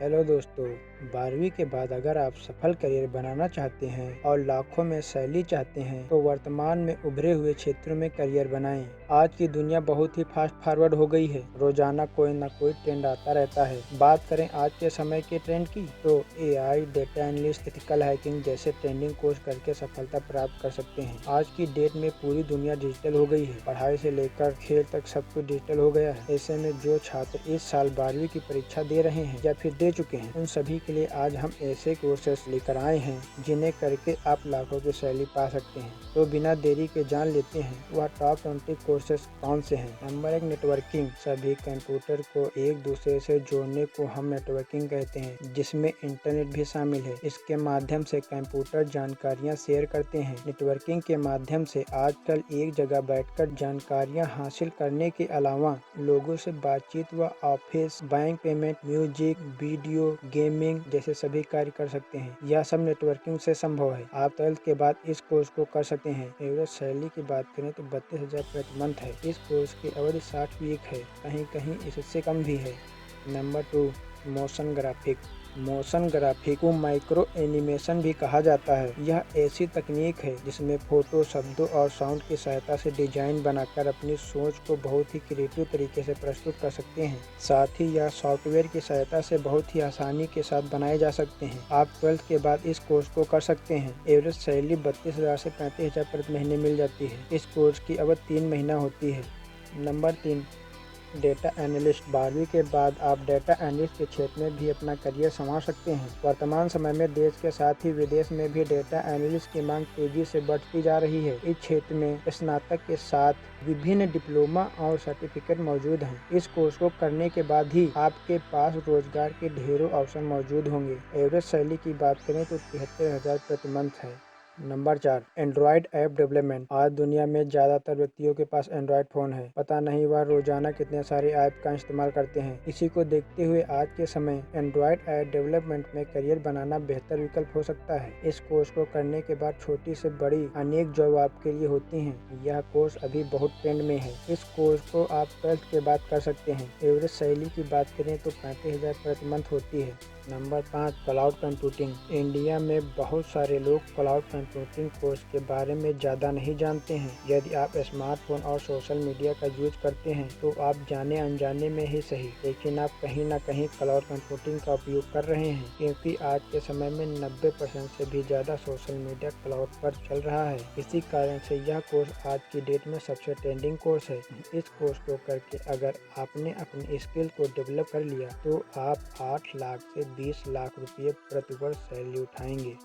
Hello दोस्तों। 12वीं के बाद अगर आप सफल करियर बनाना चाहते हैं और लाखों में सैलरी चाहते हैं तो वर्तमान में उभरे हुए क्षेत्रों में करियर बनाएं। आज की दुनिया बहुत ही फास्ट फॉरवर्ड हो गई है। रोजाना कोई ना कोई ट्रेंड आता रहता है। बात करें आज के समय के ट्रेंड की तो AI, data analyst, ethical hacking जैसे ट्रेंडिंग कोर्स करके सफलता प्राप्त कर सकते हैं। आज की डेट में पूरी दुनिया डिजिटल हो गई है। पढ़ाई से लेकर खेल तक सब कुछ डिजिटल हो गया है। ऐसे में जो छात्र इस साल 12वीं की परीक्षा दे रहे हैं या फिर दे चुके हैं, उन सभी के लिए आज हम ऐसे कोर्सेस लेकर आए हैं जिन्हें करके आप लाखों की सैलरी पा सकते हैं। तो बिना देरी के जान लेते हैं वह टॉप 20 कोर्सेस कौन से हैं। Number 1, networking. सभी कंप्यूटर को एक दूसरे से जोड़ने को हम नेटवर्किंग कहते हैं, जिसमें इंटरनेट भी शामिल है। इसके माध्यम से कंप्यूटर जानकारियां शेयर करते हैं। नेटवर्किंग के माध्यम से आजकल एक जगह बैठकर जानकारियां हासिल करने के अलावा लोगों से बातचीत व office, bank payment, music, video, gaming जैसे सभी कार्य कर सकते हैं। यह सब नेटवर्किंग से संभव है। आप 12th के बाद इस कोर्स को कर सकते हैं। एवरेज सैलरी की बात करें तो 32,000 प्रति मंथ है। इस कोर्स की अवधि 60 वीक है, कहीं कहीं इससे कम भी है। Number 2, motion graphic. Motion graphic को माइक्रो एनिमेशन भी कहा जाता है। यह ऐसी तकनीक है जिसमें फोटो, शब्दों और साउंड की सहायता से डिजाइन बनाकर अपनी सोच को बहुत ही क्रिएटिव तरीके से प्रस्तुत कर सकते हैं। साथ ही यह सॉफ्टवेयर की सहायता से बहुत ही आसानी के साथ बनाए जा सकते हैं। आप 12th के बाद इस कोर्स को कर सकते हैं। एवरेज सैलरी 32,000 से 35,000 प्रति महीने मिल जाती है। इस कोर्स की अवधि 3 महीना होती है। Number 3, data analyst. 12वीं के बाद आप डेटा एनालिस्ट के क्षेत्र में भी अपना करियर संवार सकते हैं। वर्तमान समय में देश के साथ ही विदेश में भी डेटा एनालिस्ट की मांग तेजी से बढ़ती जा रही है। इस क्षेत्र में स्नातक के साथ विभिन्न डिप्लोमा और सर्टिफिकेट मौजूद हैं। इस कोर्स को करने के बाद ही आपके पास रोजगार के ढेरों अवसर मौजूद होंगे। एवरेज सैलरी की बात करें तो 73,000 प्रति मंथ है। Number 4, Android app development. आज दुनिया में ज्यादातर व्यक्तियों के पास एंड्रॉयड फोन है। पता नहीं वह रोजाना कितने सारे ऐप का इस्तेमाल करते हैं। इसी को देखते हुए आज के समय एंड्रॉयड ऐप डेवलपमेंट में करियर बनाना बेहतर विकल्प हो सकता है। इस कोर्स को करने के बाद छोटी से बड़ी अनेक जॉब आपके लिए होती हैं। यह कोर्स अभी बहुत ट्रेंड में है। इस कोर्स को आप 12th के बाद कर सकते हैं। एवरेज सैलरी की बात करें तो 35,000 प्रति मंथ होती है। Number 5, cloud computing. इंडिया में बहुत सारे लोग क्लाउड कंप्यूटिंग कोर्स के बारे में ज़्यादा नहीं जानते हैं। यदि आप स्मार्टफोन और सोशल मीडिया का यूज करते हैं तो आप जाने अनजाने में ही सही, लेकिन आप कहीं ना कहीं क्लाउड कंप्यूटिंग का उपयोग कर रहे हैं, क्योंकि आज के समय में 90% से भी ज़्यादा सोशल मीडिया क्लाउड पर चल रहा है। इसी कारण से यह कोर्स आज की डेट में सबसे ट्रेंडिंग कोर्स है। इस कोर्स को करके अगर आपने अपनी स्किल को डेवलप कर लिया तो आप 8 लाख से 20 लाख रुपये प्रति वर्ष सैलरी उठाएंगे।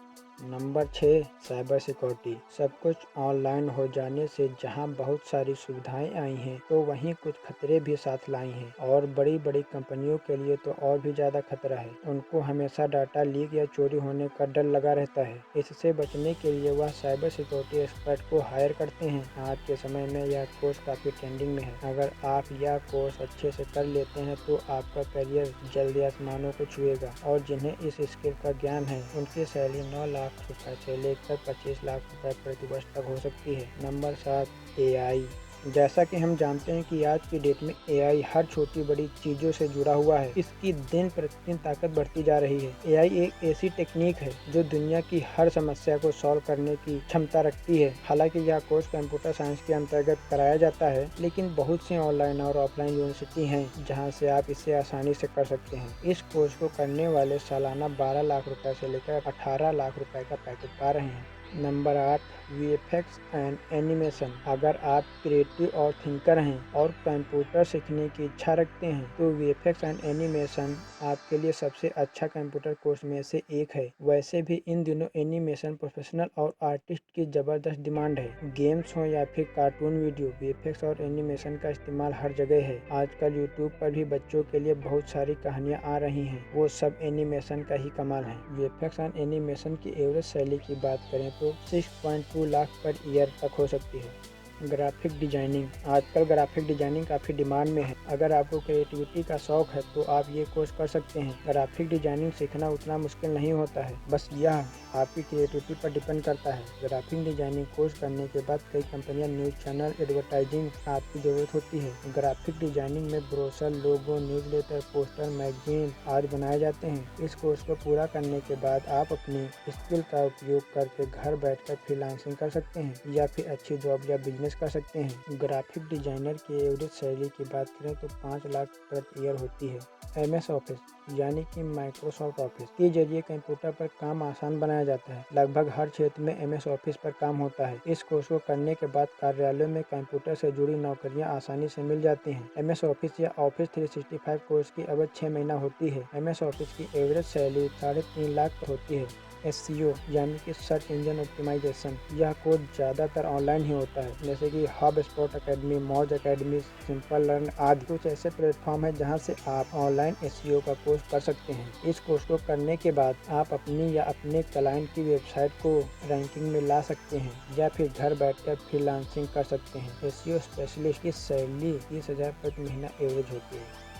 Number 6, cyber security. सब कुछ ऑनलाइन हो जाने से जहां बहुत सारी सुविधाएं आई हैं तो वहीं कुछ खतरे भी साथ लाई हैं, और बड़ी बड़ी कंपनियों के लिए तो और भी ज़्यादा खतरा है। उनको हमेशा डाटा लीक या चोरी होने का डर लगा रहता है। इससे बचने के लिए वह साइबर सिक्योरिटी एक्सपर्ट को हायर करते हैं। आज के समय में यह कोर्स काफ़ी ट्रेंडिंग में है। अगर आप यह कोर्स अच्छे से कर लेते हैं तो आपका करियर जल्दी आसमानों को छुएगा, और जिन्हें इस स्किल का ज्ञान है उनकी सैलरी 9 लाख रुपए से लेकर 25 लाख रुपए प्रति वर्ष तक हो सकती है। Number 7, AI. जैसा कि हम जानते हैं कि आज की डेट में एआई हर छोटी बड़ी चीज़ों से जुड़ा हुआ है। इसकी दिन प्रतिदिन ताकत बढ़ती जा रही है। एआई एक ऐसी टेक्निक है जो दुनिया की हर समस्या को सॉल्व करने की क्षमता रखती है। हालांकि यह कोर्स कंप्यूटर साइंस के अंतर्गत कराया जाता है, लेकिन बहुत सी ऑनलाइन और ऑफलाइन यूनिवर्सिटी हैं जहां से आप इसे आसानी से कर सकते हैं। इस कोर्स को करने वाले सालाना 12 लाख रुपए से लेकर 18 लाख रुपए का पैकेज पा रहे हैं। Number 8, VFX and animation. अगर आप क्रिएटिव और थिंकर हैं और कंप्यूटर सीखने की इच्छा रखते हैं तो वीएफएक्स एंड एनिमेशन आपके लिए सबसे अच्छा कंप्यूटर कोर्स में से एक है। वैसे भी इन दिनों एनिमेशन प्रोफेशनल और आर्टिस्ट की ज़बरदस्त डिमांड है। गेम्स हो या फिर कार्टून वीडियो, वीएफएक्स और एनिमेशन का इस्तेमाल हर जगह है। आजकल यूट्यूब पर भी बच्चों के लिए बहुत सारी कहानियाँ आ रही हैं, वो सब एनिमेशन का ही कमाल है। वीएफएक्स एंड एनिमेशन की एवरेज सैलरी की बात करें तो 6.2 लाख पर ईयर तक हो सकती है। Graphic designing. आजकल ग्राफिक डिजाइनिंग काफ़ी डिमांड में है। अगर आपको क्रिएटिविटी का शौक है तो आप ये कोर्स कर सकते हैं। ग्राफिक डिजाइनिंग सीखना उतना मुश्किल नहीं होता है, बस यह आपकी क्रिएटिविटी पर डिपेंड करता है। ग्राफिक डिजाइनिंग कोर्स करने के बाद कई कंपनियां, न्यूज़ चैनल, एडवर्टाइजिंग आपकी ज़रूरत होती है। ग्राफिक डिजाइनिंग में ब्रोशर, लोगो, न्यूज़लेटर, पोस्टर, मैगजीन आदि बनाए जाते हैं। इस कोर्स को पूरा करने के बाद आप अपनी स्किल का उपयोग करके घर बैठकर फ्रीलांसिंग कर सकते हैं या फिर अच्छी जॉब या बिजनेस कर सकते हैं। ग्राफिक डिजाइनर की एवरेज सैलरी की बात करें तो 5 लाख प्रति ईयर होती है। MS ऑफिस यानी कि माइक्रोसॉफ्ट ऑफिस के जरिए कंप्यूटर पर काम आसान बनाया जाता है। लगभग हर क्षेत्र में MS ऑफिस पर काम होता है। इस कोर्स को करने के बाद कार्यालयों में कंप्यूटर से जुड़ी नौकरियां आसानी से मिल जाती हैं। MS ऑफिस या ऑफिस 365 कोर्स की अवधि 6 महीना होती है। MS ऑफिस की एवरेज सैलरी 3.5 लाख होती है। SEO यानी कि सर्च इंजन ऑप्टिमाइजेशन, यह कोर्स ज़्यादातर ऑनलाइन ही होता है, जैसे कि हब स्पॉट अकेडमी, मौज अकेडमी, सिंपल लर्न आदि। कुछ ऐसे प्लेटफॉर्म हैं जहां से आप ऑनलाइन SEO का कोर्स कर सकते हैं। इस कोर्स को करने के बाद आप अपनी या अपने क्लाइंट की वेबसाइट को रैंकिंग में ला सकते हैं या फिर घर बैठकर फ्रीलांसिंग कर सकते हैं। SEO स्पेशलिस्ट की सैलरी 30,000 प्रति महीना एवरेज होती है।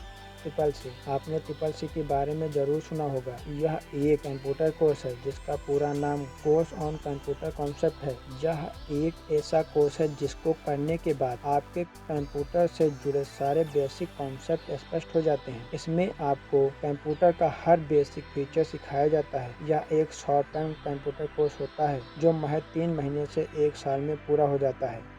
ट्रिपल C, आपने ट्रिपल C के बारे में जरूर सुना होगा। यह एक कंप्यूटर कोर्स है जिसका पूरा नाम कोर्स ऑन कंप्यूटर कॉन्सेप्ट है। यह एक ऐसा कोर्स है जिसको करने के बाद आपके कंप्यूटर से जुड़े सारे बेसिक कॉन्सेप्ट स्पष्ट हो जाते हैं। इसमें आपको कंप्यूटर का हर बेसिक फीचर सिखाया जाता है। यह एक शॉर्ट टर्म कंप्यूटर कोर्स होता है जो महज 3 महीने से 1 साल में पूरा हो जाता है।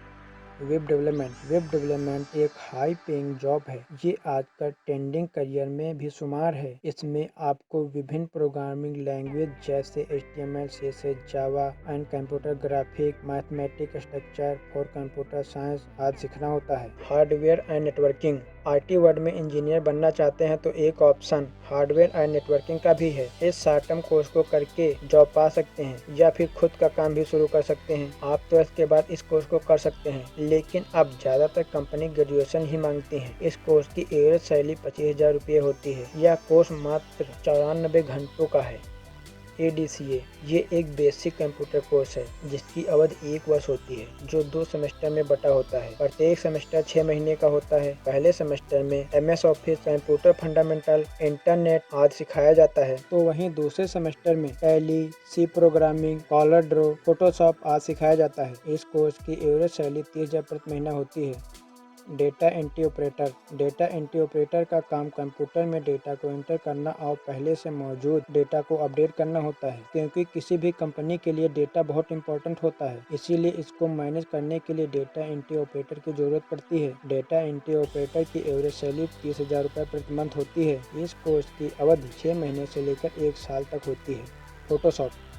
वेब डेवलपमेंट एक हाई पेइंग जॉब है। ये आजकल ट्रेंडिंग करियर में भी शुमार है। इसमें आपको विभिन्न प्रोग्रामिंग लैंग्वेज जैसे HTML, CSS, Java and computer graphic, mathematic structure for computer science आदि सीखना होता है। Hardware and networking, IT world में इंजीनियर बनना चाहते हैं तो एक ऑप्शन हार्डवेयर एंड नेटवर्किंग का भी है। इस शॉर्ट टर्म कोर्स को करके जॉब पा सकते हैं या फिर खुद का काम भी शुरू कर सकते हैं। आप 12th के बाद इस कोर्स को कर सकते हैं, लेकिन अब ज़्यादातर कंपनी ग्रेजुएशन ही मांगती हैं। इस कोर्स की एवरेज सैलरी 25,000 रुपये होती है। यह कोर्स मात्र 94 घंटों का है। ADCA ये एक बेसिक कंप्यूटर कोर्स है जिसकी अवधि 1 वर्ष होती है, जो 2 सेमेस्टर में बटा होता है। प्रत्येक सेमेस्टर 6 महीने का होता है। पहले सेमेस्टर में MS office, computer fundamental, internet आदि सिखाया जाता है, तो वहीं दूसरे सेमेस्टर में Tally, C programming, CorelDRAW, Photoshop आदि सिखाया जाता है। इस कोर्स की एवरेज सैलरी 30,000 प्रति महीना होती है। Data entry operator, data entry operator का काम कंप्यूटर में डेटा को एंटर करना और पहले से मौजूद डेटा को अपडेट करना होता है। क्योंकि किसी भी कंपनी के लिए डेटा बहुत इंपॉर्टेंट होता है, इसीलिए इसको मैनेज करने के लिए डेटा एंट्री ऑपरेटर की जरूरत पड़ती है। डेटा एंट्री ऑपरेटर की एवरेज सैलरी 30,000 रुपये प्रति मंथ होती है। इस कोर्स की अवधि 6 महीने से लेकर 1 साल तक होती है।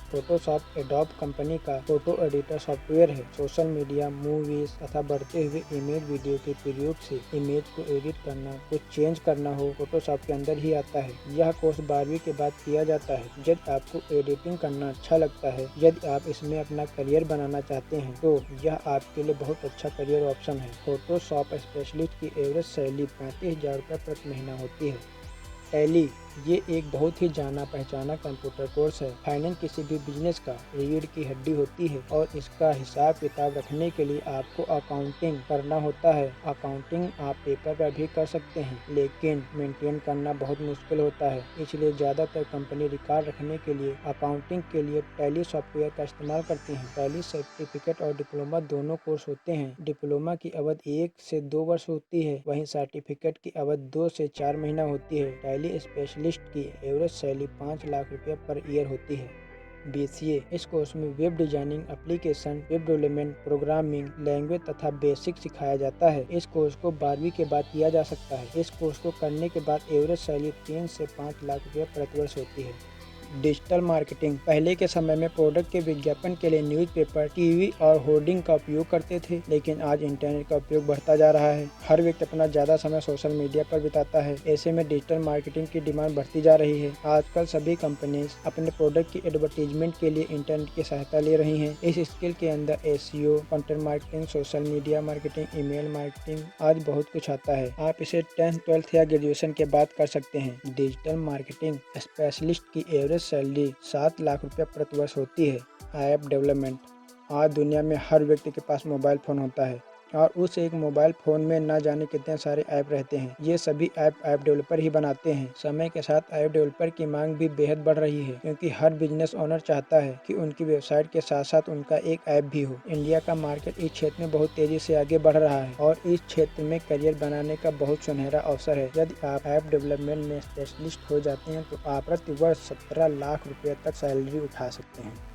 फोटोशॉप एडोब कंपनी का फोटो एडिटर सॉफ्टवेयर है। सोशल मीडिया, मूवीज तथा बढ़ते हुए इमेज वीडियो के प्रयोग से इमेज को एडिट करना, कुछ चेंज करना हो, फोटोशॉप के अंदर ही आता है। यह कोर्स 12वीं के बाद किया जाता है। यदि आपको एडिटिंग करना अच्छा लगता है, यदि आप इसमें अपना करियर बनाना चाहते हैं तो यह आपके लिए बहुत अच्छा करियर ऑप्शन है। फोटोशॉप स्पेशलिस्ट की एवरेज सैलरी 35,000 रुपये प्रति महीना होती है। टैली ये एक बहुत ही जाना पहचाना कंप्यूटर कोर्स है। फाइनेंस किसी भी बिजनेस का रीढ़ की हड्डी होती है और इसका हिसाब किताब रखने के लिए आपको अकाउंटिंग करना होता है। अकाउंटिंग आप पेपर पर भी कर सकते हैं, लेकिन मेंटेन करना बहुत मुश्किल होता है। इसलिए ज़्यादातर कंपनी रिकॉर्ड रखने के लिए अकाउंटिंग के लिए टैली सॉफ्टवेयर का इस्तेमाल करती हैं। टैली सर्टिफिकेट और डिप्लोमा दोनों कोर्स होते हैं। डिप्लोमा की अवधि 1 से 2 वर्ष होती है, वहीं सर्टिफिकेट की अवधि 2 से 4 महीना होती है। टैली स्पेशलिस्ट की एवरेज सैलरी 5 लाख रुपये पर ईयर होती है। BCA, इस कोर्स में web designing, application, web development, programming language तथा बेसिक सिखाया जाता है। इस कोर्स को 12वीं के बाद किया जा सकता है। इस कोर्स को करने के बाद एवरेज सैलरी 3 से 5 लाख रुपये प्रति वर्ष होती है। डिजिटल मार्केटिंग, पहले के समय में प्रोडक्ट के विज्ञापन के लिए न्यूज़पेपर, टीवी और होर्डिंग का उपयोग करते थे, लेकिन आज इंटरनेट का उपयोग बढ़ता जा रहा है। हर व्यक्ति अपना ज़्यादा समय सोशल मीडिया पर बिताता है। ऐसे में डिजिटल मार्केटिंग की डिमांड बढ़ती जा रही है। आजकल सभी कंपनीज अपने प्रोडक्ट की एडवर्टीजमेंट के लिए इंटरनेट की सहायता ले रही हैं। इस स्किल के अंदर SEO, content marketing, social media marketing, email marketing आज बहुत कुछ आता है। आप इसे 10th, 12th या ग्रेजुएशन के बाद कर सकते हैं। डिजिटल मार्केटिंग स्पेशलिस्ट की एवरेज सैलरी 7 लाख रुपये प्रति वर्ष होती है। ऐप डेवलपमेंट, आज दुनिया में हर व्यक्ति के पास मोबाइल फ़ोन होता है। और उस एक मोबाइल फ़ोन में न जाने कितने सारे ऐप रहते हैं। ये सभी ऐप डेवलपर ही बनाते हैं। समय के साथ ऐप डेवलपर की मांग भी बेहद बढ़ रही है, क्योंकि हर बिजनेस ओनर चाहता है कि उनकी वेबसाइट के साथ साथ उनका एक ऐप भी हो। इंडिया का मार्केट इस क्षेत्र में बहुत तेजी से आगे बढ़ रहा है और इस क्षेत्र में करियर बनाने का बहुत सुनहरा अवसर है। यदि आप ऐप डेवलपमेंट में स्पेशलिस्ट हो जाते हैं तो आप प्रति वर्ष 17 लाख रुपए तक सैलरी उठा सकते हैं।